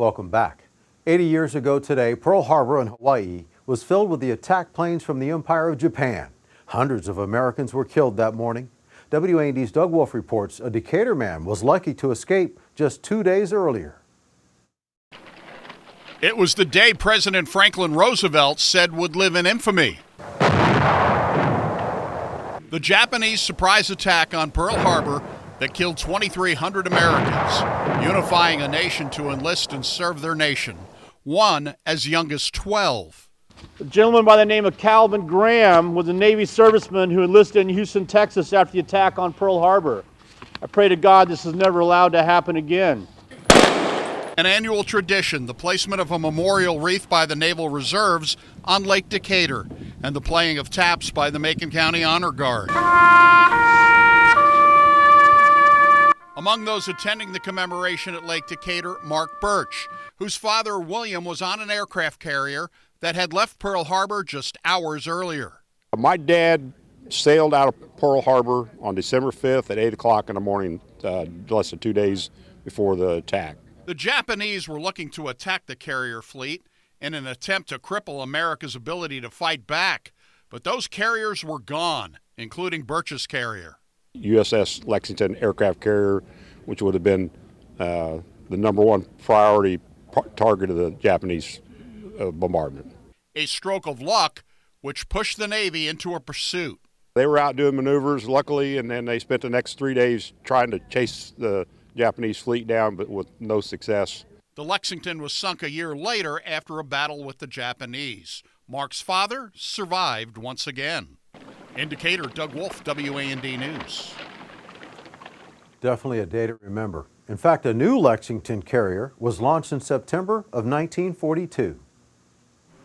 Welcome back. 80 years ago today, Pearl Harbor in Hawaii was filled with the attack planes from the Empire of Japan. Hundreds of Americans were killed that morning. WAND's Doug Wolfe reports a Decatur man was lucky to escape just 2 days earlier. It was the day President Franklin Roosevelt said would live in infamy. The Japanese surprise attack on Pearl Harbor that killed 2,300 Americans, unifying a nation to enlist and serve their nation, one as young as 12. A gentleman by the name of Calvin Graham was a Navy serviceman who enlisted in Houston, Texas after the attack on Pearl Harbor. I pray to God this is never allowed to happen again. An annual tradition, the placement of a memorial wreath by the Naval Reserves on Lake Decatur, and the playing of taps by the Macon County Honor Guard. Among those attending the commemoration at Lake Decatur, Mark Birch, whose father, William, was on an aircraft carrier that had left Pearl Harbor just hours earlier. My dad sailed out of Pearl Harbor on December 5th at 8 o'clock in the morning, less than 2 days before the attack. The Japanese were looking to attack the carrier fleet in an attempt to cripple America's ability to fight back. But those carriers were gone, including Birch's carrier. USS Lexington aircraft carrier, which would have been the number one priority target of the Japanese bombardment. A stroke of luck, which pushed the Navy into a pursuit. They were out doing maneuvers, luckily, and then they spent the next 3 days trying to chase the Japanese fleet down, but with no success. The Lexington was sunk a year later after a battle with the Japanese. Mark's father survived once again. In Decatur, Doug Wolfe, WAND News. Definitely a day to remember. In fact, a new Lexington carrier was launched in September of 1942.